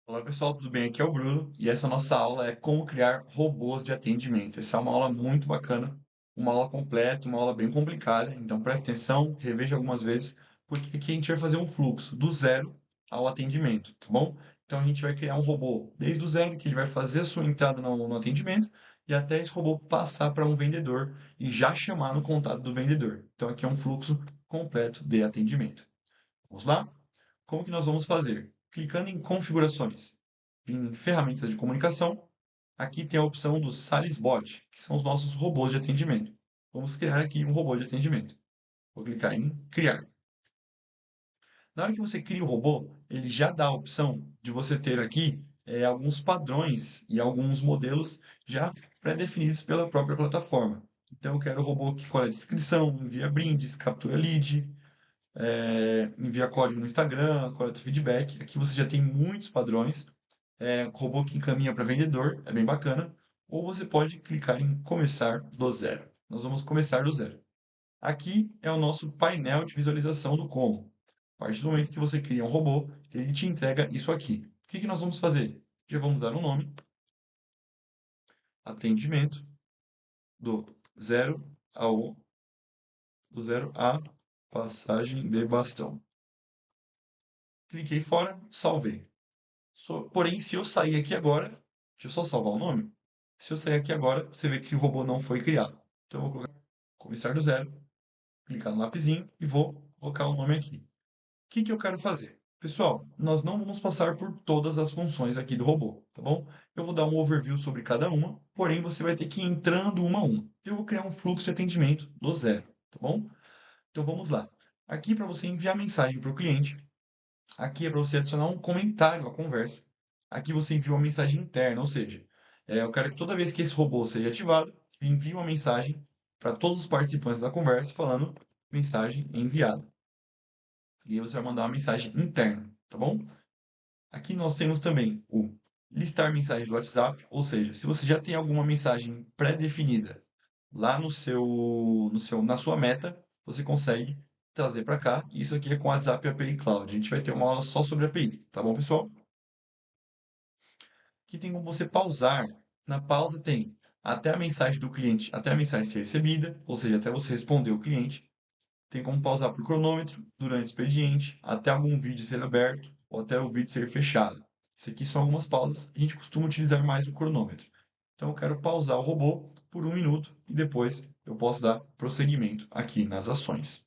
Olá pessoal, tudo bem? Aqui é o Bruno e essa nossa aula é como criar robôs de atendimento. Essa é uma aula muito bacana, uma aula completa, uma aula bem complicada, então preste atenção, reveja algumas vezes, porque aqui a gente vai fazer um fluxo do zero ao atendimento, tá bom? Então a gente vai criar um robô desde o zero, que ele vai fazer a sua entrada no atendimento e até esse robô passar para um vendedor e já chamar no contato do vendedor. Então aqui é um fluxo completo de atendimento. Vamos lá? Como que nós vamos fazer? Clicando em configurações, em ferramentas de comunicação, aqui tem a opção do Salisbot, que são os nossos robôs de atendimento. Vamos criar aqui um robô de atendimento. Vou clicar em criar. Na hora que você cria o robô, ele já dá a opção de você ter aqui alguns padrões e alguns modelos já pré-definidos pela própria plataforma. Então, eu quero o robô que colhe descrição, envia brindes, captura lead, envia código no Instagram, coleta feedback. Aqui você já tem muitos padrões. Robô que encaminha para vendedor, é bem bacana. Ou você pode clicar em começar do zero. Nós vamos começar do zero. Aqui é o nosso painel de visualização do como. A partir do momento que você cria um robô, ele te entrega isso aqui. O que que nós vamos fazer? Já vamos dar um nome, atendimento do zero ao do zero a passagem de bastão. Cliquei fora, salvei. Porém, se eu sair aqui agora, deixa eu só salvar o nome. Se eu sair aqui agora, você vê que o robô não foi criado. Então eu vou colocar começar do zero, clicar no lapisinho e vou colocar o nome aqui. O que que eu quero fazer? Pessoal, nós não vamos passar por todas as funções aqui do robô, tá bom? Eu vou dar um overview sobre cada uma, porém você vai ter que ir entrando uma a uma. Eu vou criar um fluxo de atendimento do zero, tá bom? Então vamos lá. Aqui para você enviar mensagem para o cliente, aqui é para você adicionar um comentário à conversa. Aqui você envia uma mensagem interna, ou seja, eu quero que toda vez que esse robô seja ativado, ele envie uma mensagem para todos os participantes da conversa falando mensagem enviada. E aí você vai mandar uma mensagem interna, tá bom? Aqui nós temos também o listar mensagens do WhatsApp, ou seja, se você já tem alguma mensagem pré-definida lá na sua meta, você consegue trazer para cá. Isso aqui é com WhatsApp e API Cloud. A gente vai ter uma aula só sobre API, tá bom, pessoal? Aqui tem como você pausar. Na pausa tem até a mensagem do cliente, até a mensagem ser recebida, ou seja, até você responder o cliente. Tem como pausar por cronômetro durante o expediente, até algum vídeo ser aberto ou até o vídeo ser fechado. Isso aqui são algumas pausas. A gente costuma utilizar mais o cronômetro. Então eu quero pausar o robô por 1 minuto e depois eu posso dar prosseguimento aqui nas ações.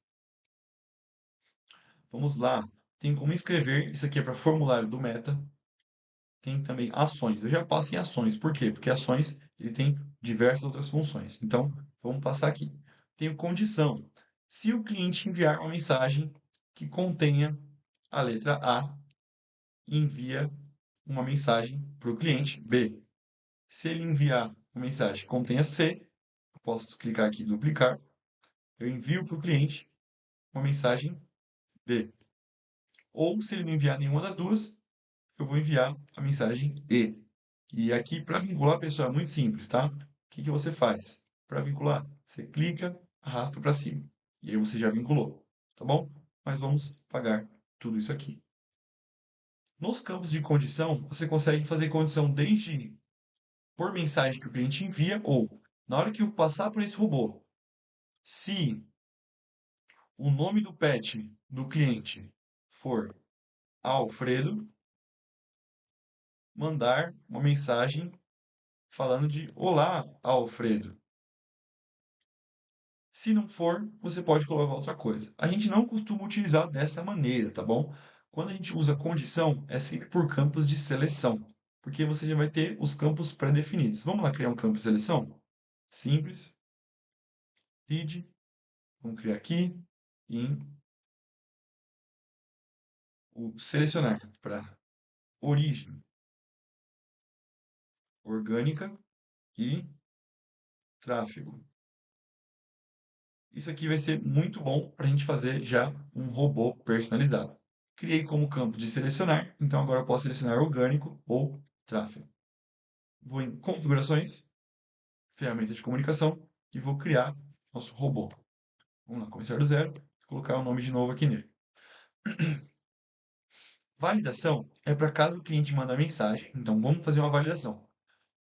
Vamos lá. Tem como escrever. Isso aqui é para formulário do Meta. Tem também ações. Eu já passo em ações. Por quê? Porque ações ele tem diversas outras funções. Então, vamos passar aqui. Tenho condição. Se o cliente enviar uma mensagem que contenha a letra A, envia uma mensagem para o cliente B. Se ele enviar uma mensagem que contenha C, eu posso clicar aqui em duplicar. Eu envio para o cliente uma mensagem D. Ou se ele não enviar nenhuma das duas, eu vou enviar a mensagem E. E aqui, para vincular, pessoal, é muito simples, tá? O que que você faz? Para vincular, você clica, arrasta para cima. E aí você já vinculou, tá bom? Mas vamos pagar tudo isso aqui. Nos campos de condição, você consegue fazer condição desde por mensagem que o cliente envia ou na hora que eu passar por esse robô, se o nome do pet do cliente for Alfredo, mandar uma mensagem falando de Olá, Alfredo. Se não for, você pode colocar outra coisa. A gente não costuma utilizar dessa maneira, tá bom? Quando a gente usa condição, é sempre por campos de seleção, porque você já vai ter os campos pré-definidos. Vamos lá criar um campo de seleção? Simples, read, vamos criar aqui, em o selecionar para origem orgânica e tráfego. Isso aqui vai ser muito bom para a gente fazer já um robô personalizado. Criei como campo de selecionar, então agora eu posso selecionar orgânico ou tráfego. Vou em configurações, ferramenta de comunicação e vou criar nosso robô. Vamos lá, começar do zero, colocar o nome de novo aqui nele. Validação é para caso o cliente manda mensagem. Então, vamos fazer uma validação.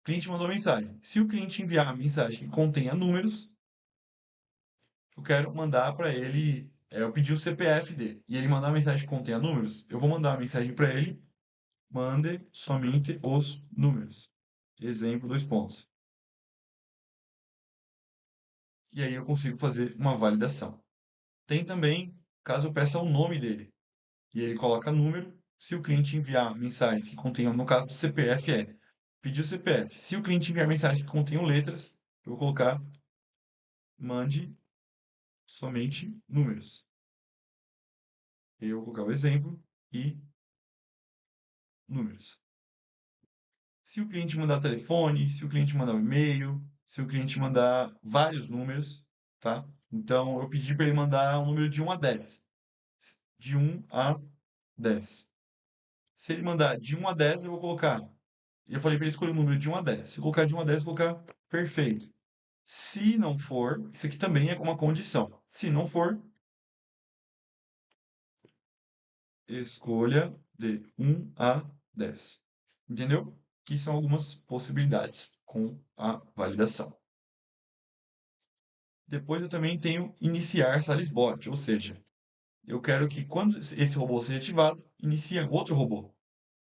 O cliente mandou mensagem. Se o cliente enviar a mensagem que contenha números, eu quero mandar para ele, eu pedi o CPF dele, e ele mandar uma mensagem que contenha números, eu vou mandar uma mensagem para ele, mande somente os números. Exemplo, dois pontos. E aí eu consigo fazer uma validação. Tem também, caso eu peça o nome dele, e ele coloca número, se o cliente enviar mensagens que contenham, no caso do CPF, pedir o CPF. Se o cliente enviar mensagens que contenham letras, eu vou colocar mande somente números. Eu vou colocar o exemplo e números. Se o cliente mandar telefone, se o cliente mandar um e-mail, se o cliente mandar vários números, tá? Então eu pedi para ele mandar um número de 1 a 10. De 1 a 10. Se ele mandar de 1 a 10, eu vou colocar. Eu falei para ele escolher um número de 1 a 10. Se eu colocar de 1 a 10, eu vou colocar perfeito. Se não for, isso aqui também é uma condição. Se não for, escolha de 1 a 10. Entendeu? Que são algumas possibilidades com a validação. Depois eu também tenho iniciar Salisbot, ou seja, eu quero que quando esse robô seja ativado, inicie outro robô.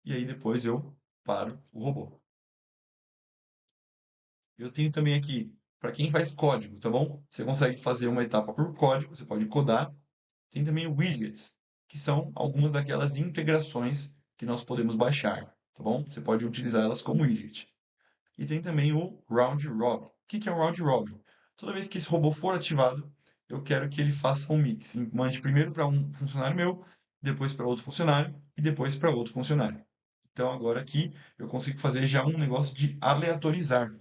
E aí depois eu paro o robô. Eu tenho também aqui, para quem faz código, tá bom? Você consegue fazer uma etapa por código, você pode codar. Tem também widgets, que são algumas daquelas integrações que nós podemos baixar, tá bom? Você pode utilizar elas como widget. E tem também o round robin. O que que é o round robin? Toda vez que esse robô for ativado, eu quero que ele faça um mix. Mande primeiro para um funcionário meu, depois para outro funcionário e depois para outro funcionário. Então agora aqui eu consigo fazer já um negócio de aleatorizar.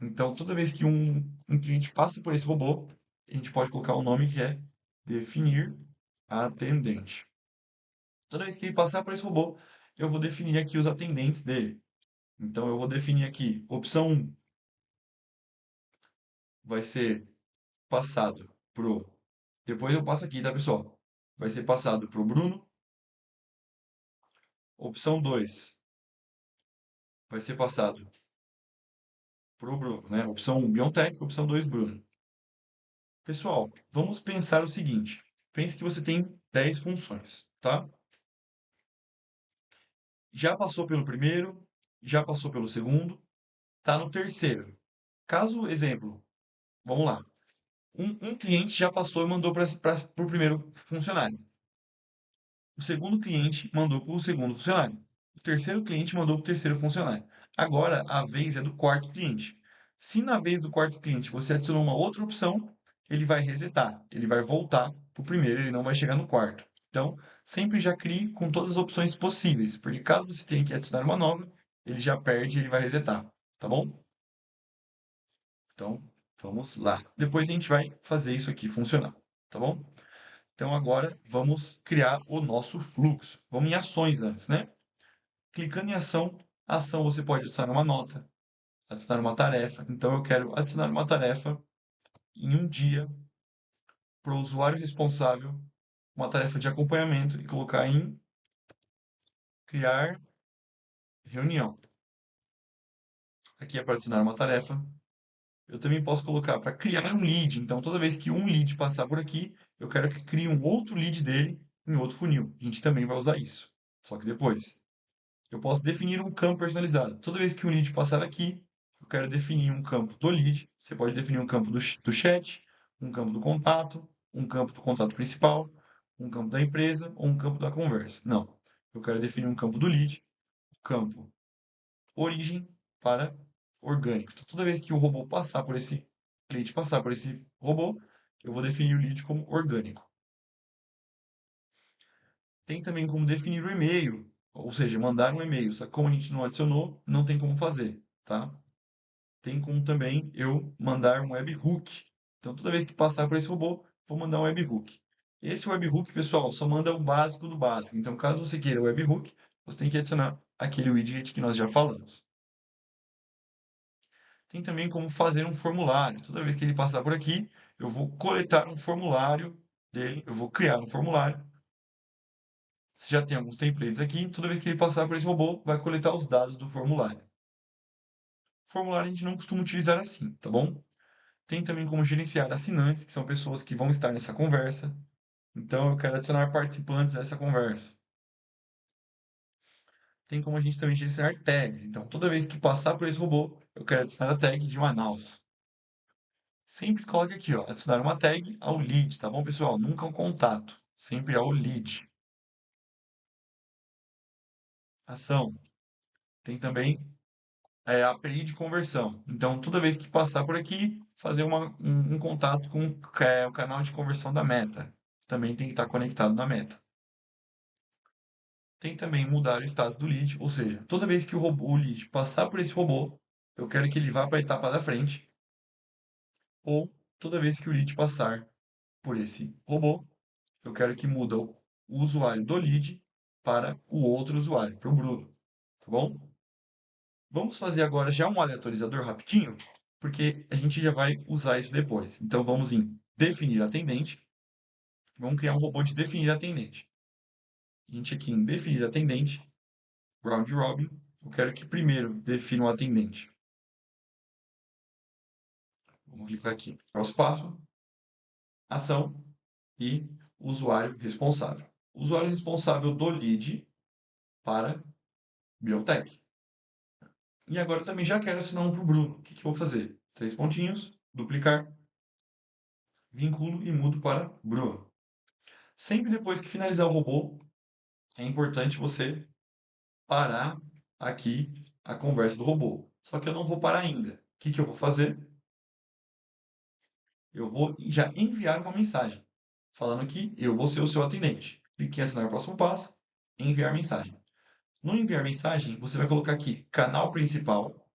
Então toda vez que um cliente passa por esse robô, a gente pode colocar o nome que é definir atendente. Toda vez que ele passar por esse robô, eu vou definir aqui os atendentes dele. Então eu vou definir aqui, opção 1 vai ser passado pro. Depois eu passo aqui, tá, pessoal? Vai ser passado pro Bruno. Opção 2 vai ser passado pro Bruno, né? Opção 1, Biontech. Opção 2, Bruno. Pessoal, vamos pensar o seguinte. Pense que você tem 10 funções, tá? Já passou pelo primeiro, já passou pelo segundo, tá no terceiro. Caso, exemplo, vamos lá. Um cliente já passou e mandou para o primeiro funcionário. O segundo cliente mandou para o segundo funcionário. O terceiro cliente mandou para o terceiro funcionário. Agora a vez é do quarto cliente. Se na vez do quarto cliente você adicionou uma outra opção, ele vai resetar, ele vai voltar para o primeiro, ele não vai chegar no quarto. Então, sempre já crie com todas as opções possíveis, porque caso você tenha que adicionar uma nova, ele já perde e ele vai resetar, tá bom? Então, vamos lá. Depois a gente vai fazer isso aqui funcionar, tá bom? Então agora vamos criar o nosso fluxo. Vamos em ações antes, né? Clicando em ação, ação você pode adicionar uma nota, adicionar uma tarefa. Então eu quero adicionar uma tarefa em um dia para o usuário responsável, uma tarefa de acompanhamento e colocar em criar reunião. Aqui é para adicionar uma tarefa. Eu também posso colocar para criar um lead. Então toda vez que um lead passar por aqui, eu quero que crie um outro lead dele em outro funil. A gente também vai usar isso. Só que depois. Eu posso definir um campo personalizado. Toda vez que um lead passar aqui, eu quero definir um campo do lead. Você pode definir um campo do chat, um campo do contato, um campo do contato principal, um campo da empresa ou um campo da conversa. Não. Eu quero definir um campo do lead, o campo origem para orgânico. Então, toda vez que o robô passar por esse cliente passar por esse robô, eu vou definir o lead como orgânico. Tem também como definir o e-mail, ou seja, mandar um e-mail. Só que como a gente não adicionou, não tem como fazer, tá? Tem como também eu mandar um webhook. Então, toda vez que passar por esse robô, vou mandar um webhook. Esse webhook, pessoal, só manda o básico do básico. Então, caso você queira o webhook, você tem que adicionar aquele widget que nós já falamos. Tem também como fazer um formulário. Toda vez que ele passar por aqui, eu vou coletar um formulário dele, eu vou criar um formulário Você já tem alguns templates aqui. Toda vez que ele passar por esse robô, vai coletar os dados do formulário. O formulário a gente não costuma utilizar assim, tá bom? Tem também como gerenciar assinantes, que são pessoas que vão estar nessa conversa. Então, eu quero adicionar participantes a essa conversa. Tem como a gente também gerenciar tags. Então, toda vez que passar por esse robô, eu quero adicionar a tag de Manaus. Sempre coloque aqui, ó, adicionar uma tag ao lead, tá bom, pessoal? Nunca um contato, sempre ao lead. Ação. Tem também a API de conversão. Então, toda vez que passar por aqui, fazer um contato com o canal de conversão da Meta. Também tem que estar conectado na Meta. Tem também mudar o status do lead, ou seja, toda vez que o lead passar por esse robô, eu quero que ele vá para a etapa da frente, ou toda vez que o lead passar por esse robô, eu quero que muda o usuário do lead para o outro usuário, para o Bruno, tá bom? Vamos fazer agora já um aleatorizador rapidinho, porque a gente já vai usar isso depois. Então vamos em definir atendente. Vamos criar um robô de definir atendente. A gente aqui em definir atendente, round robin, eu quero que primeiro defina o atendente. Vamos clicar aqui. Próximo passo, ação e usuário responsável. Usuário responsável do lead para Biotech. E agora eu também já quero assinar um para o Bruno. O que que eu vou fazer? Três pontinhos, duplicar, vinculo e mudo para Bruno. Sempre depois que finalizar o robô, é importante você parar aqui a conversa do robô. Só que eu não vou parar ainda. O que que eu vou fazer? Eu vou já enviar uma mensagem falando que eu vou ser o seu atendente. Clique em assinar o próximo passo, enviar mensagem. No enviar mensagem, você vai colocar aqui canal principal.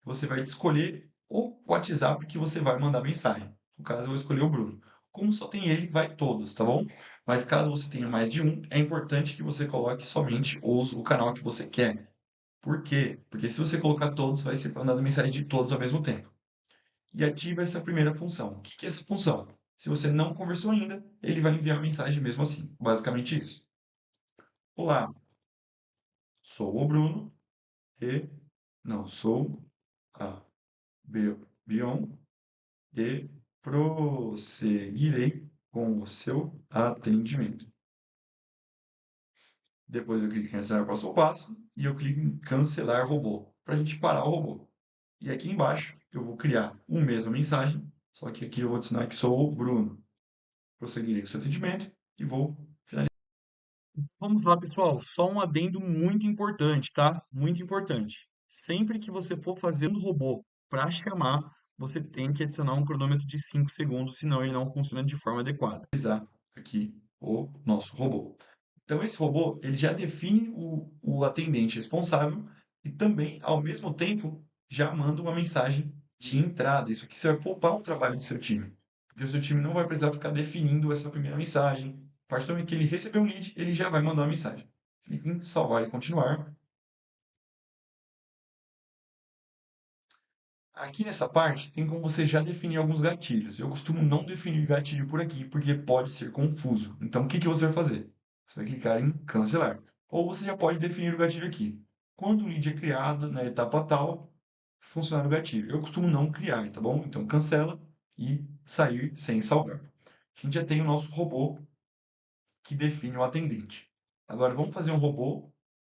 Você vai escolher o WhatsApp que você vai mandar mensagem. No caso, eu vou escolher o Bruno. Como só tem ele, vai todos, tá bom? Mas caso você tenha mais de um, é importante que você coloque somente o canal que você quer. Por quê? Porque se você colocar todos, vai ser mandado mensagem de todos ao mesmo tempo. E ativa essa primeira função. O que é essa função? Se você não conversou ainda, ele vai enviar mensagem mesmo assim. Basicamente isso. Olá, sou o Bruno e não sou a Bion e prosseguirei com o seu atendimento. Depois eu clico em adicionar o próximo passo e eu clico em cancelar robô, para a gente parar o robô. E aqui embaixo eu vou criar uma mesma mensagem, só que aqui eu vou adicionar que sou o Bruno. Prosseguirei com o seu atendimento e vou finalizar. Vamos lá, pessoal. Só um adendo muito importante, tá? Muito importante. Sempre que você for fazer um robô para chamar, você tem que adicionar um cronômetro de 5 segundos, senão ele não funciona de forma adequada. Utilizar aqui o nosso robô. Então, esse robô, ele já define o atendente responsável e também, ao mesmo tempo, já manda uma mensagem de entrada. Isso aqui você vai poupar o trabalho do seu time. Porque o seu time não vai precisar ficar definindo essa primeira mensagem. A partir do momento que ele receber um lead, ele já vai mandar uma mensagem. Clique em salvar e continuar. Aqui nessa parte, tem como você já definir alguns gatilhos. Eu costumo não definir gatilho por aqui, porque pode ser confuso. Então, o que que você vai fazer? Você vai clicar em cancelar. Ou você já pode definir o gatilho aqui. Quando o lead é criado na etapa tal, funcionar o gatilho. Eu costumo não criar, tá bom? Então, cancela e sair sem salvar. A gente já tem o nosso robô que define o atendente. Agora, vamos fazer um robô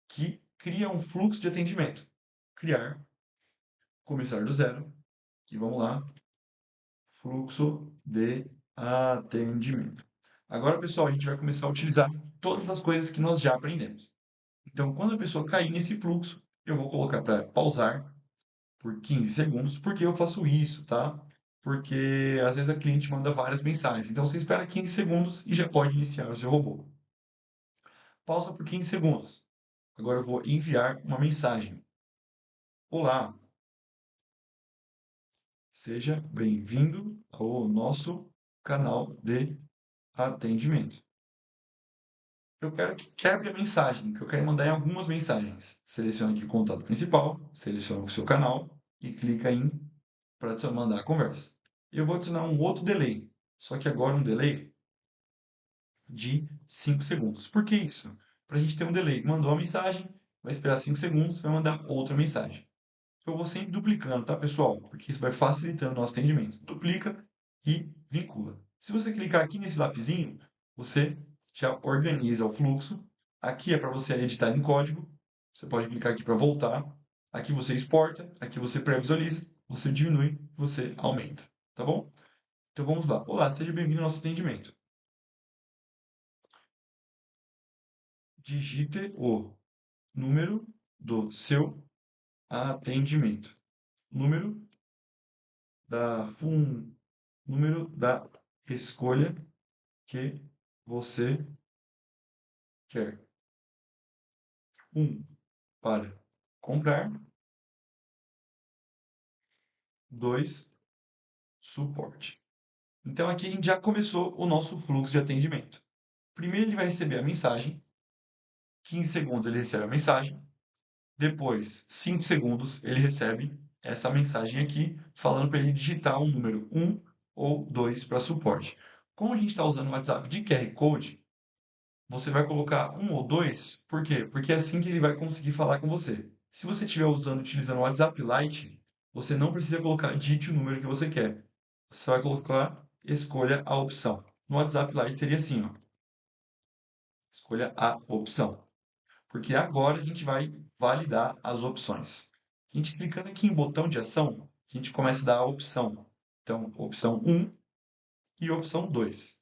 que cria um fluxo de atendimento. Criar, começar do zero, e vamos lá, fluxo de atendimento. Agora, pessoal, a gente vai começar a utilizar todas as coisas que nós já aprendemos. Então, quando a pessoa cair nesse fluxo, eu vou colocar para pausar por 15 segundos. Por que eu faço isso, tá? Porque às vezes a cliente manda várias mensagens. Então, você espera 15 segundos e já pode iniciar o seu robô. Pausa por 15 segundos. Agora eu vou enviar uma mensagem. Olá, seja bem-vindo ao nosso canal de atendimento. Eu quero que quebre a mensagem, que eu quero mandar em algumas mensagens. Selecione aqui o contato principal, selecione o seu canal e clica em para mandar a conversa. Eu vou adicionar um outro delay, só que agora um delay de 5 segundos. Por que isso? para a gente ter um delay. Mandou a mensagem, vai esperar 5 segundos, vai mandar outra mensagem. Eu vou sempre duplicando, tá, pessoal? Porque isso vai facilitando o nosso atendimento. Duplica e vincula. Se você clicar aqui nesse lapisinho, você já organiza o fluxo. Aqui é para você editar em código. Você pode clicar aqui para voltar. Aqui você exporta, aqui você pré-visualiza, você diminui, você aumenta, tá bom? Então vamos lá. Olá, seja bem-vindo ao nosso atendimento. Digite o número do seu atendimento. Número da número da escolha que você quer. Para comprar. 2, suporte. Então aqui a gente já começou o nosso fluxo de atendimento. Primeiro ele vai receber a mensagem, 15 segundos ele recebe a mensagem, depois 5 segundos ele recebe essa mensagem aqui falando para ele digitar o número 1 ou 2 para suporte. Como a gente está usando o WhatsApp de QR Code, você vai colocar 1 ou 2, por quê? Porque é assim que ele vai conseguir falar com você. Se você estiver utilizando o WhatsApp Lite, você não precisa colocar digite o número que você quer. Você vai colocar escolha a opção. No WhatsApp Lite seria assim, ó. Escolha a opção. Porque agora a gente vai validar as opções. A gente clicando aqui em botão de ação, a gente começa a dar a opção. Então, opção 1 e opção 2.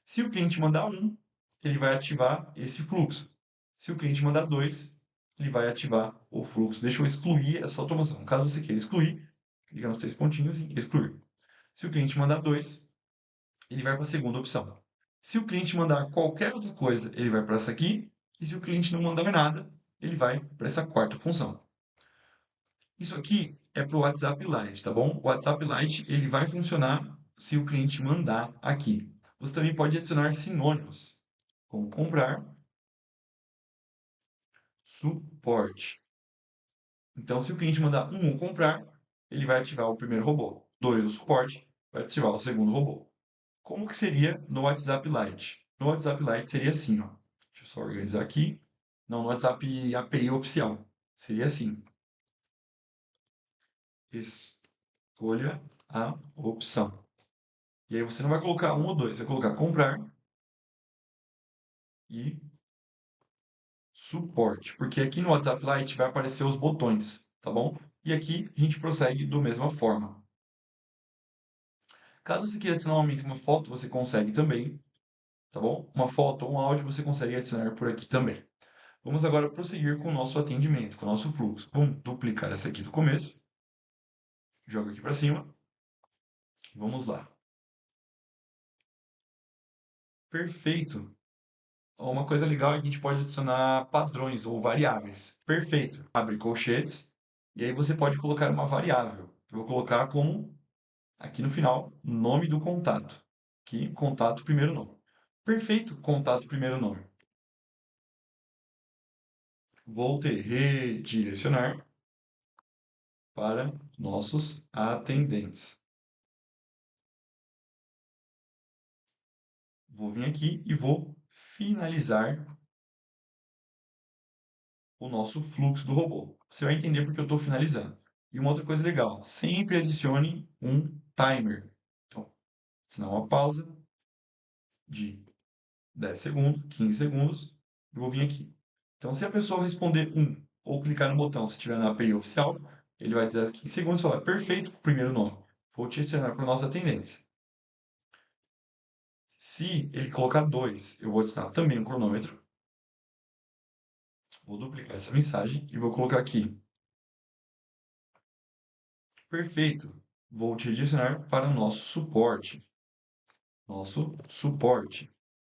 Se o cliente mandar 1, ele vai ativar esse fluxo. Se o cliente mandar 2, ele vai ativar o fluxo. Deixa eu excluir essa automação. Caso você queira excluir, clica nos 3 pontinhos e excluir. Se o cliente mandar 2, ele vai para a segunda opção. Se o cliente mandar qualquer outra coisa, ele vai para essa aqui. E se o cliente não mandar nada, ele vai para essa quarta função. Isso aqui é para o WhatsApp Lite, tá bom? O WhatsApp Lite ele vai funcionar se o cliente mandar aqui. Você também pode adicionar sinônimos, como comprar, suporte. Então, se o cliente mandar o comprar, ele vai ativar o primeiro robô. 2, o suporte, vai ativar o segundo robô. Como que seria no WhatsApp Lite? No WhatsApp Lite seria assim, ó. Deixa eu só organizar aqui. Não, no WhatsApp API oficial. Seria assim. Escolha a opção. E aí você não vai colocar 1 ou 2, você vai colocar comprar e suporte. Porque aqui no WhatsApp Lite vai aparecer os botões, tá bom? E aqui a gente prossegue da mesma forma. Caso você queira adicionar uma foto, você consegue também, tá bom? Uma foto ou um áudio você consegue adicionar por aqui também. Vamos agora prosseguir com o nosso atendimento, com o nosso fluxo. Vamos duplicar essa aqui do começo. Joga aqui para cima. Vamos lá. Perfeito. Uma coisa legal é que a gente pode adicionar padrões ou variáveis. Perfeito. Abre colchetes e aí você pode colocar uma variável. Eu vou colocar como, aqui no final, nome do contato. Aqui, contato, primeiro nome. Perfeito, contato, primeiro nome. Vou redirecionar para nossos atendentes. Vou vir aqui e vou finalizar o nosso fluxo do robô. Você vai entender porque eu estou finalizando. E uma outra coisa legal, sempre adicione um timer. Então, se não uma pausa de 10 segundos, 15 segundos, eu vou vir aqui. Então, se a pessoa responder ou clicar no botão, se estiver na API oficial, ele vai ter 15 segundos e falar, perfeito, com o primeiro nome. Vou te adicionar para a nossa atendência. Se ele colocar 2, eu vou adicionar também um cronômetro. Vou duplicar essa mensagem e vou colocar aqui. Perfeito. Vou te adicionar para o nosso suporte. Nosso suporte.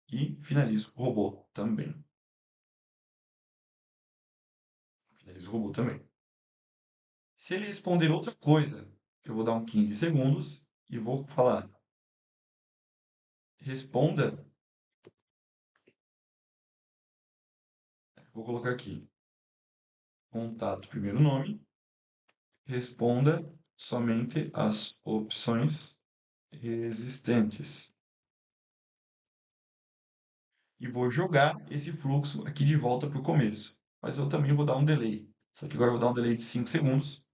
E finalizo o robô também. Finalizo o robô também. Se ele responder outra coisa, eu vou dar um 15 segundos e vou falar. Responda. Vou colocar aqui. Contato, primeiro nome. Responda somente as opções existentes. e vou jogar esse fluxo aqui de volta para o começo. Mas eu também vou dar um delay. Só que agora eu vou dar um delay de 5 segundos.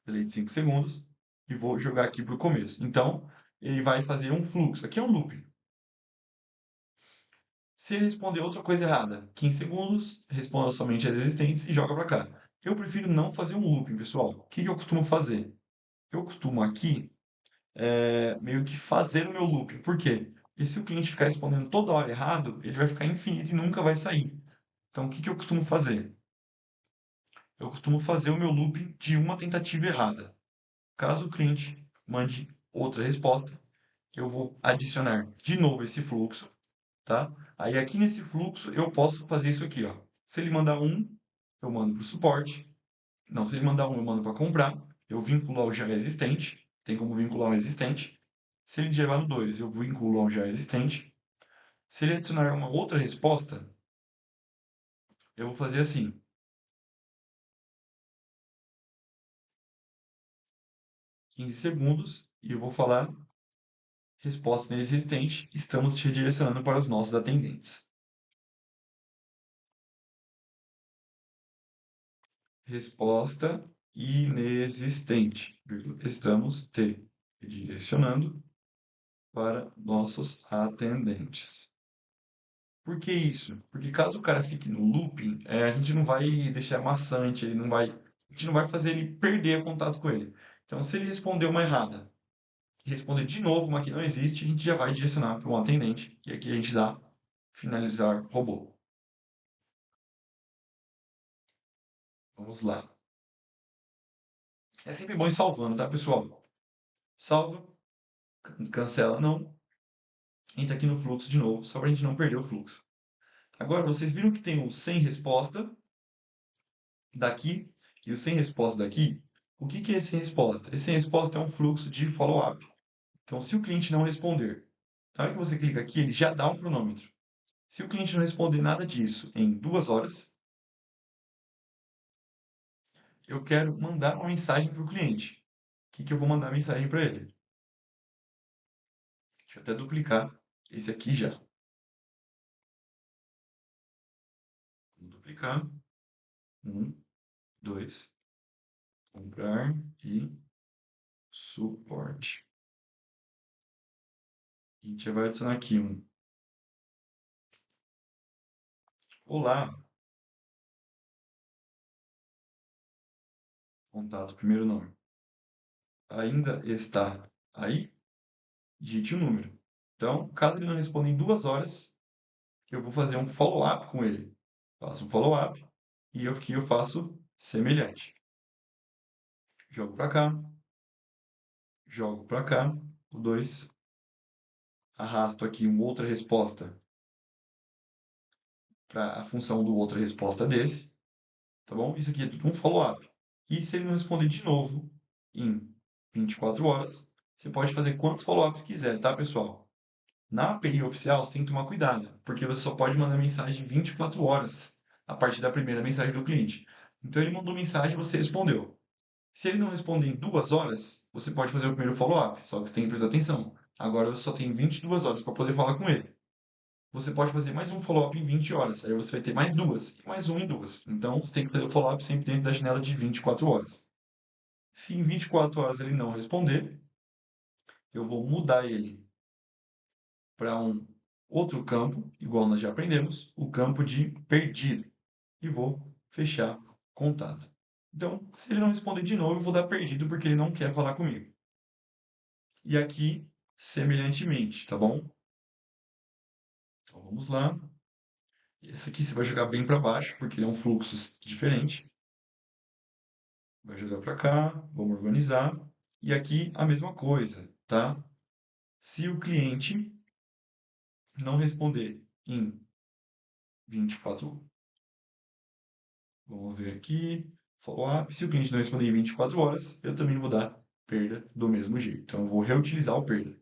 Delay de 5 segundos. E vou jogar aqui para o começo. Então, ele vai fazer um fluxo. Aqui é um loop. Se ele responder outra coisa errada, 15 segundos, responda somente as existentes e joga para cá. Eu prefiro não fazer um looping, pessoal. O que que eu costumo fazer? Eu costumo aqui meio que fazer o meu looping. Por quê? Porque se o cliente ficar respondendo toda hora errado, ele vai ficar infinito e nunca vai sair. Então, o que que eu costumo fazer? Eu costumo fazer o meu looping de uma tentativa errada. Caso o cliente mande outra resposta, eu vou adicionar de novo esse fluxo, tá? Aí aqui nesse fluxo eu posso fazer isso aqui, ó. Se ele mandar um, eu mando para o suporte. Não, se ele mandar um, eu mando para comprar. Eu vinculo ao já existente. Tem como vincular ao existente. Se ele levar no 2, eu vinculo ao já existente. Se ele adicionar uma outra resposta, eu vou fazer assim: 15 segundos e eu vou falar resposta inexistente. Estamos te redirecionando para os nossos atendentes. Resposta inexistente. Estamos te redirecionando para nossos atendentes. Por que isso? Porque caso o cara fique no looping, a gente não vai deixar maçante, a gente não vai fazer ele perder o contato com ele. Então, se ele responder uma errada e responder de novo uma que não existe, a gente já vai direcionar para um atendente. E aqui a gente dá finalizar robô. Vamos lá. É sempre bom ir salvando, tá, pessoal? Salva, cancela não, entra aqui no fluxo de novo, só para a gente não perder o fluxo. Agora, vocês viram que tem o sem resposta daqui e o sem resposta daqui? O que que é esse sem resposta? Esse sem resposta é um fluxo de follow-up. Então, se o cliente não responder, na hora que você clica aqui, ele já dá um cronômetro. Se o cliente não responder nada disso em 2 horas, eu quero mandar uma mensagem para o cliente. O que que eu vou mandar mensagem para ele? Deixa eu até duplicar esse aqui já. Vou duplicar. Um, dois. Comprar e suporte. A gente já vai adicionar aqui um. Olá, contato, primeiro nome. Ainda está aí? Digite o número. Então, caso ele não responda em 2 horas, eu vou fazer um follow-up com ele. Faço um follow-up e aqui eu faço semelhante. Jogo para cá, jogo para cá, o 2. Arrasto aqui uma outra resposta para a função do outra resposta desse, tá bom? Isso aqui é tudo um follow-up. E se ele não responder de novo em 24 horas, você pode fazer quantos follow-ups quiser, tá, pessoal? Na API oficial, você tem que tomar cuidado, porque você só pode mandar mensagem 24 horas a partir da primeira mensagem do cliente. Então ele mandou mensagem e você respondeu. Se ele não responder em 2 horas, você pode fazer o primeiro follow-up, só que você tem que prestar atenção. Agora você só tem 22 horas para poder falar com ele. Você pode fazer mais um follow-up em 20 horas, aí você vai ter mais duas, e mais um em duas. Então você tem que fazer o follow-up sempre dentro da janela de 24 horas. Se em 24 horas ele não responder, eu vou mudar ele para um outro campo, igual nós já aprendemos, o campo de perdido. E vou fechar contato. Então, se ele não responder de novo, eu vou dar perdido porque ele não quer falar comigo. E aqui, semelhantemente, tá bom? Então vamos lá. Esse aqui você vai jogar bem para baixo, porque ele é um fluxo diferente. Vai jogar para cá, vamos organizar. E aqui a mesma coisa, tá? Se o cliente não responder em 24, vamos ver aqui, follow-up. Se o cliente não responder em 24 horas, eu também vou dar perda do mesmo jeito. Então, eu vou reutilizar o perda.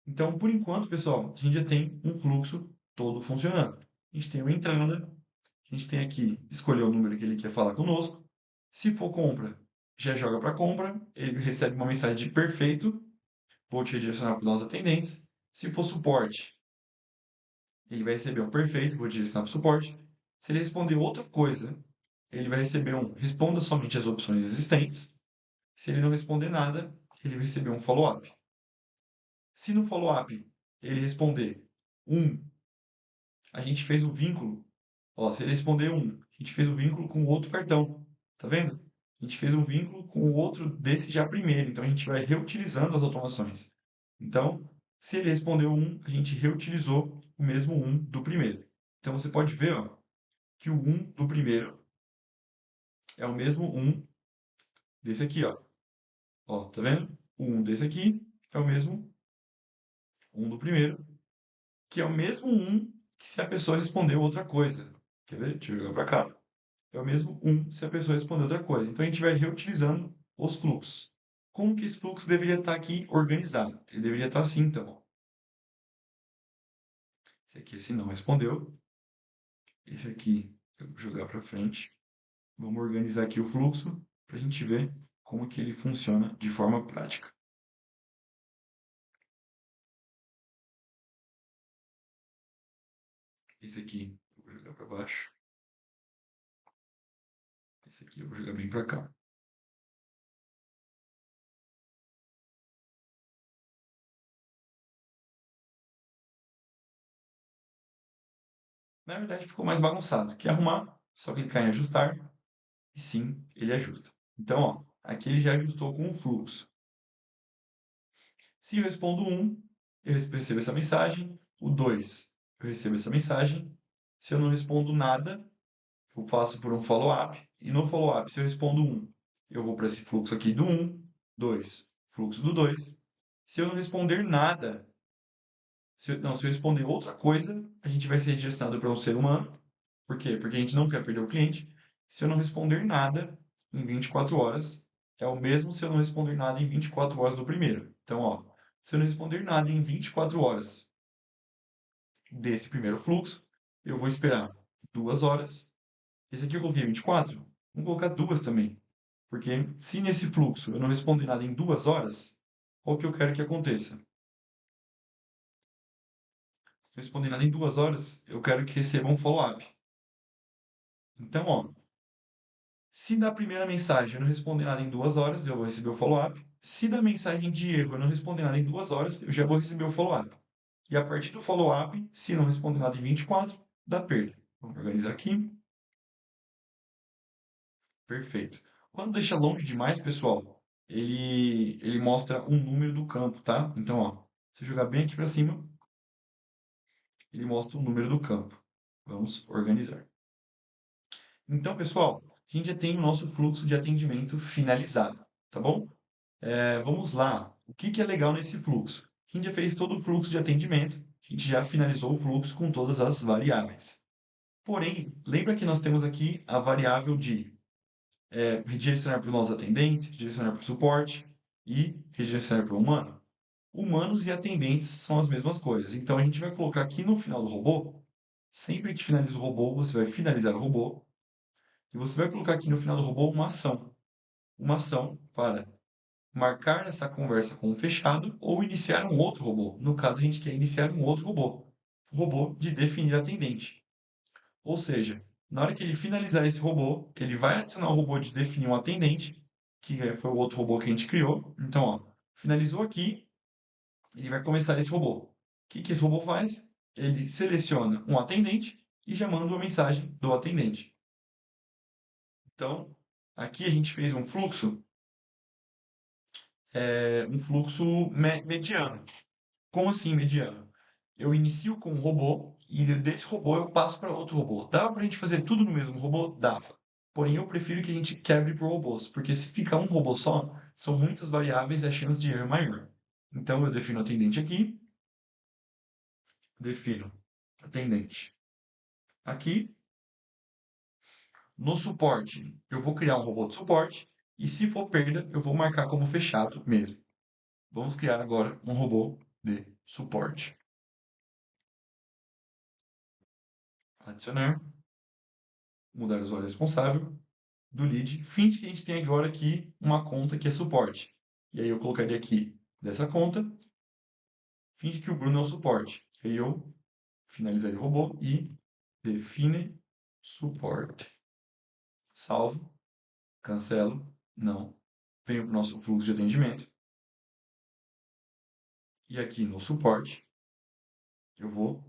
Então, por enquanto, pessoal, a gente já tem um fluxo todo funcionando. A gente tem uma entrada, a gente tem aqui escolher o número que ele quer falar conosco. Se for compra, já joga para compra, ele recebe uma mensagem de perfeito, vou te redirecionar para os nossos atendentes. Se for suporte, ele vai receber um perfeito, vou direcionar para o suporte. Se ele responder outra coisa, ele vai receber um responda somente as opções existentes. Se ele não responder nada, ele vai receber um follow-up. Se no follow-up ele responder um, a gente fez o vínculo. Ó, se ele responder um, a gente fez o vínculo com o outro cartão. Tá vendo? A gente fez um vínculo com o outro desse já primeiro. Então a gente vai reutilizando as automações. Então, se ele respondeu um, a gente reutilizou o mesmo um do primeiro. Então você pode ver, ó, que o um do primeiro é o mesmo um desse aqui, ó. Ó, tá vendo? O um desse aqui é o mesmo um do primeiro, que é o mesmo um que se a pessoa respondeu outra coisa. Quer ver? Deixa eu jogar para cá. É o mesmo um se a pessoa responder outra coisa. Então a gente vai reutilizando os fluxos. Como que esse fluxo deveria estar aqui organizado? Ele deveria estar assim, então. Esse aqui, se não respondeu. Esse aqui, eu vou jogar para frente. Vamos organizar aqui o fluxo para a gente ver como que ele funciona de forma prática. Esse aqui, eu vou jogar para baixo. Esse aqui, eu vou jogar bem para cá. Na verdade, ficou mais bagunçado. Quer arrumar? Só clicar em ajustar e sim, ele ajusta. Então, ó, aqui ele já ajustou com o fluxo. Se eu respondo um, eu recebo essa mensagem. O 2, eu recebo essa mensagem. Se eu não respondo nada, eu passo por um follow-up. E no follow-up, se eu respondo um, eu vou para esse fluxo aqui do um, 2, fluxo do 2. Se eu não responder nada, se eu responder outra coisa, a gente vai ser direcionado para um ser humano. Por quê? Porque a gente não quer perder o cliente. Se eu não responder nada em 24 horas, é o mesmo se eu não responder nada em 24 horas do primeiro. Então, ó, se eu não responder nada em 24 horas desse primeiro fluxo, eu vou esperar 2 horas. Esse aqui eu coloquei 24, vou colocar duas também. Porque se nesse fluxo eu não responder nada em 2 horas, qual que eu quero que aconteça? Se eu responder nada em 2 horas, eu quero que receba um follow-up. Então, ó, se da primeira mensagem eu não responder nada em 2 horas, eu vou receber o follow-up. Se da mensagem de erro eu não responder nada em 2 horas, eu já vou receber o follow-up. E a partir do follow-up, se não responder nada em 24, dá perda. Vamos organizar aqui. Perfeito. Quando deixa longe demais, pessoal, ele mostra um número do campo, tá? Então, ó, se eu jogar bem aqui para cima, ele mostra o número do campo. Vamos organizar. Então, pessoal, a gente já tem o nosso fluxo de atendimento finalizado, tá bom? Vamos lá. O que que é legal nesse fluxo? A gente já fez todo o fluxo de atendimento, a gente já finalizou o fluxo com todas as variáveis. Porém, lembra que nós temos aqui a variável de redirecionar para o nosso atendente, redirecionar para o suporte e redirecionar para o humano? Humanos e atendentes são as mesmas coisas. Então, a gente vai colocar aqui no final do robô, sempre que finaliza o robô, você vai finalizar o robô, e você vai colocar aqui no final do robô uma ação. Uma ação para marcar essa conversa com um fechado ou iniciar um outro robô. No caso, a gente quer iniciar um outro robô, o robô de definir atendente. Ou seja, na hora que ele finalizar esse robô, ele vai adicionar o robô de definir um atendente, que foi o outro robô que a gente criou. Então, ó, finalizou aqui, ele vai começar esse robô. O que que esse robô faz? Ele seleciona um atendente e já manda uma mensagem do atendente. Então, aqui a gente fez um fluxo mediano. Como assim mediano? Eu inicio com um robô e desse robô eu passo para outro robô. Dava para a gente fazer tudo no mesmo robô? Dava. Porém, eu prefiro que a gente quebre por robôs, porque se ficar um robô só, são muitas variáveis e a chance de erro é maior. Então, eu defino atendente aqui, defino atendente aqui. No suporte, eu vou criar um robô de suporte e se for perda, eu vou marcar como fechado mesmo. Vamos criar agora um robô de suporte. Adicionar, mudar o usuário responsável, do lead, finge que a gente tem agora aqui uma conta que é suporte. E aí eu colocaria aqui dessa conta, finge que o Bruno é o suporte. E aí eu finalizar de robô e define suporte. Salvo, cancelo, não. Venho para o nosso fluxo de atendimento e aqui no suporte eu vou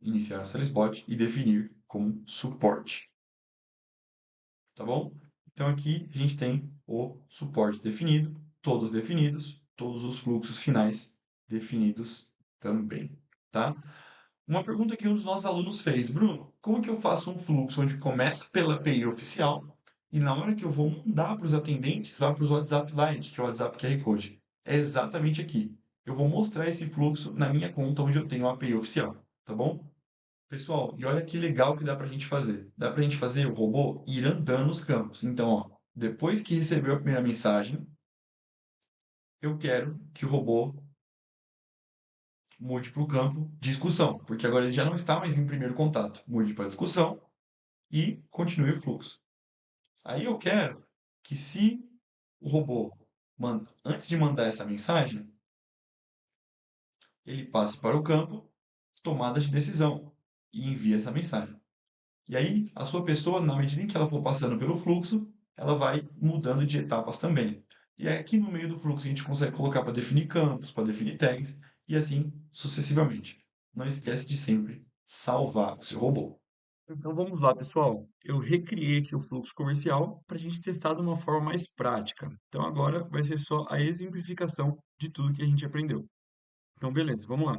iniciar a Salesbot e definir como suporte, tá bom? Então aqui a gente tem o suporte definido, todos definidos, todos os fluxos finais definidos também, tá? Uma pergunta que um dos nossos alunos fez, Bruno, como que eu faço um fluxo onde começa pela API oficial e na hora que eu vou mandar para os atendentes, vai para o WhatsApp Lite, que é o WhatsApp QR Code? É exatamente aqui. Eu vou mostrar esse fluxo na minha conta onde eu tenho a API oficial, tá bom? Pessoal, e olha que legal que dá para a gente fazer. Dá para a gente fazer o robô ir andando nos campos. Então, ó, depois que recebeu a primeira mensagem, eu quero que o robô mude para o campo discussão, porque agora ele já não está mais em primeiro contato. Mude para discussão e continue o fluxo. Aí eu quero que se o robô, antes de mandar essa mensagem, ele passe para o campo tomada de decisão e envie essa mensagem. E aí, a sua pessoa, na medida em que ela for passando pelo fluxo, ela vai mudando de etapas também. E é aqui no meio do fluxo a gente consegue colocar para definir campos, para definir tags e assim sucessivamente. Não esquece de sempre salvar o seu robô. Então vamos lá, pessoal. Eu recriei aqui o fluxo comercial para a gente testar de uma forma mais prática. Então agora vai ser só a exemplificação de tudo que a gente aprendeu. Então, beleza, vamos lá.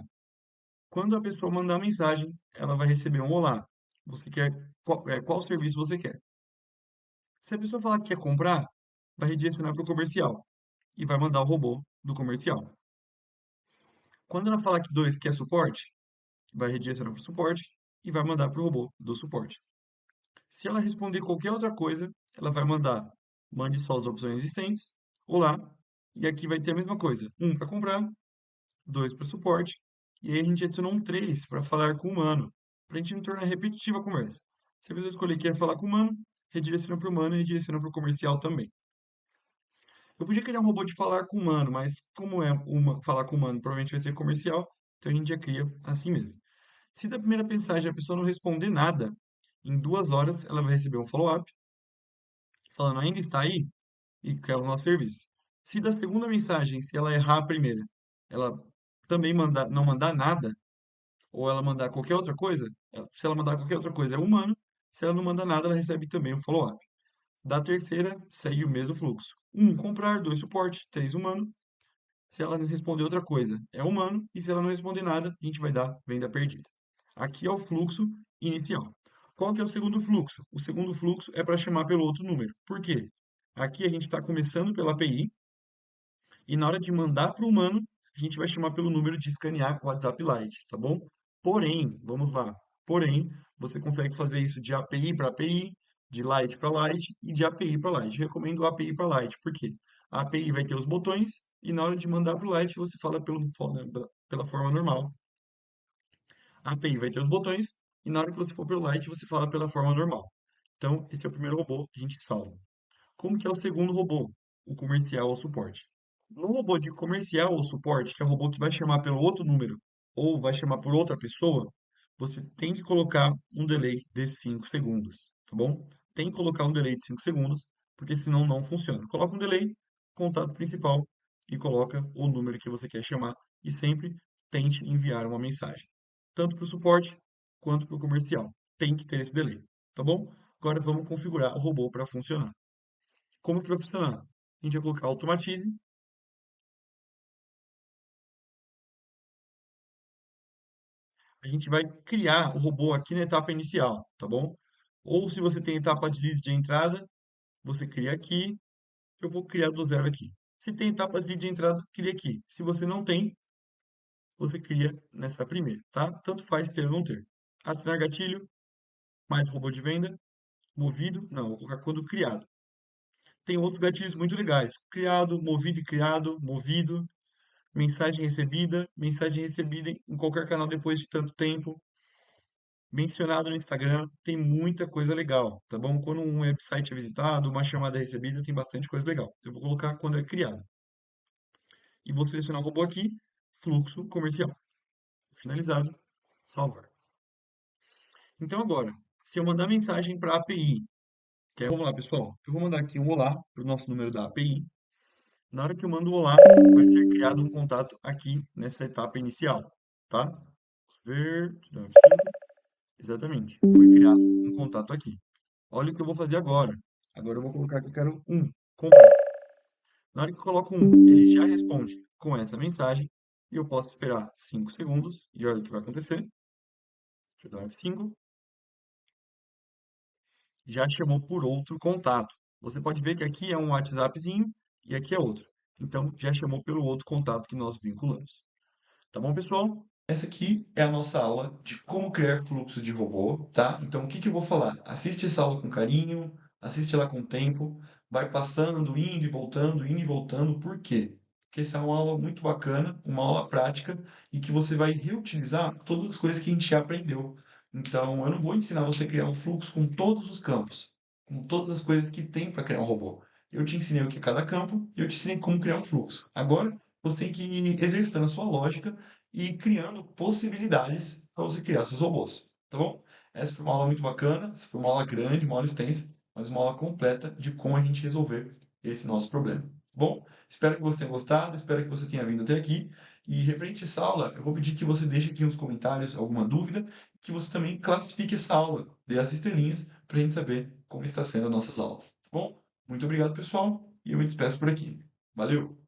Quando a pessoa mandar a mensagem, ela vai receber um olá. Você quer qual serviço você quer? Se a pessoa falar que quer comprar, vai redirecionar para o comercial e vai mandar o robô do comercial. Quando ela falar que dois quer suporte, vai redirecionar para o suporte e vai mandar para o robô do suporte. Se ela responder qualquer outra coisa, ela vai mandar mande só as opções existentes, olá, e aqui vai ter a mesma coisa, um para comprar, dois para suporte, e aí a gente adicionou um três para falar com o humano, para a gente não tornar repetitiva a conversa. Se a pessoa escolher que quer falar com o humano, redireciona para o humano e redireciona para o comercial também. Eu podia criar um robô de falar com o humano, mas como é falar com o humano, provavelmente vai ser comercial, então a gente já cria assim mesmo. Se da primeira mensagem a pessoa não responder nada, em 2 horas ela vai receber um follow-up falando ainda está aí e quer o nosso serviço. Se da segunda mensagem, se ela errar a primeira, ela também não mandar nada, ou ela mandar qualquer outra coisa, se ela mandar qualquer outra coisa é humano, se ela não mandar nada, ela recebe também um follow-up. Da terceira, segue o mesmo fluxo. Um, comprar, dois, suporte, três, humano. Se ela responder outra coisa, é humano, e se ela não responder nada, a gente vai dar venda perdida. Aqui é o fluxo inicial. Qual que é o segundo fluxo? O segundo fluxo é para chamar pelo outro número. Por quê? Aqui a gente está começando pela API e na hora de mandar para o humano, a gente vai chamar pelo número de escanear com o WhatsApp Lite, tá bom? Porém, vamos lá. Porém, você consegue fazer isso de API para API, de Lite para Lite e de API para Lite. Recomendo o API para Lite, por quê? A API vai ter os botões e na hora de mandar para o Lite você fala pela forma normal. A API vai ter os botões e na hora que você for pelo Lite você fala pela forma normal. Então, esse é o primeiro robô que a gente salva. Como que é o segundo robô? O comercial ou suporte. No robô de comercial ou suporte, que é o robô que vai chamar pelo outro número ou vai chamar por outra pessoa, você tem que colocar um delay de 5 segundos, tá bom? Tem que colocar um delay de 5 segundos, porque senão não funciona. Coloca um delay, contato principal e coloca o número que você quer chamar e sempre tente enviar uma mensagem, tanto para o suporte quanto para o comercial. Tem que ter esse delay, tá bom? Agora vamos configurar o robô para funcionar. Como que vai funcionar? A gente vai colocar automatize. A gente vai criar o robô aqui na etapa inicial, tá bom? Ou se você tem etapa de lead de entrada, você cria aqui. Eu vou criar do zero aqui. Se tem etapas de lead de entrada, cria aqui. Se você não tem, você cria nessa primeira, tá? Tanto faz ter ou não ter. Adicionar gatilho, mais robô de venda, movido, não, vou colocar quando criado. Tem outros gatilhos muito legais. Criado, movido e criado, movido, mensagem recebida em qualquer canal depois de tanto tempo, mencionado no Instagram, tem muita coisa legal, tá bom? Quando um website é visitado, uma chamada é recebida, tem bastante coisa legal. Eu vou colocar quando é criado. E vou selecionar o robô aqui, fluxo comercial. Finalizado, salvar. Então agora, se eu mandar mensagem para a API, vamos lá, pessoal, eu vou mandar aqui um olá para o nosso número da API. Na hora que eu mando o olá, vai ser criado um contato aqui nessa etapa inicial, tá? Vamos ver, deixa eu dar F5. Exatamente, foi criado um contato aqui. Olha o que eu vou fazer agora. Agora eu vou colocar que eu quero um completo. Na hora que eu coloco um, ele já responde com essa mensagem e eu posso esperar 5 segundos e olha o que vai acontecer. Deixa eu dar F5. Já chamou por outro contato. Você pode ver que aqui é um WhatsAppzinho e aqui é outro. Então, já chamou pelo outro contato que nós vinculamos. Tá bom, pessoal? Essa aqui é a nossa aula de como criar fluxos de robô, tá? Então, o que que eu vou falar? Assiste essa aula com carinho, assiste ela com tempo, vai passando, indo e voltando. Por quê? Porque essa é uma aula muito bacana, uma aula prática e que você vai reutilizar todas as coisas que a gente já aprendeu. Então, eu não vou ensinar você a criar um fluxo com todos os campos, com todas as coisas que tem para criar um robô. Eu te ensinei o que é cada campo e eu te ensinei como criar um fluxo. Agora, você tem que ir exercitando a sua lógica e criando possibilidades para você criar seus robôs, tá bom? Essa foi uma aula muito bacana, essa foi uma aula grande, uma aula extensa, mas uma aula completa de como a gente resolver esse nosso problema. Tá bom, espero que você tenha gostado, espero que você tenha vindo até aqui. E referente a essa aula, eu vou pedir que você deixe aqui nos comentários alguma dúvida, que você também classifique essa aula, dê as estrelinhas para a gente saber como está sendo as nossas aulas, tá bom? Muito obrigado, pessoal, e eu me despeço por aqui. Valeu!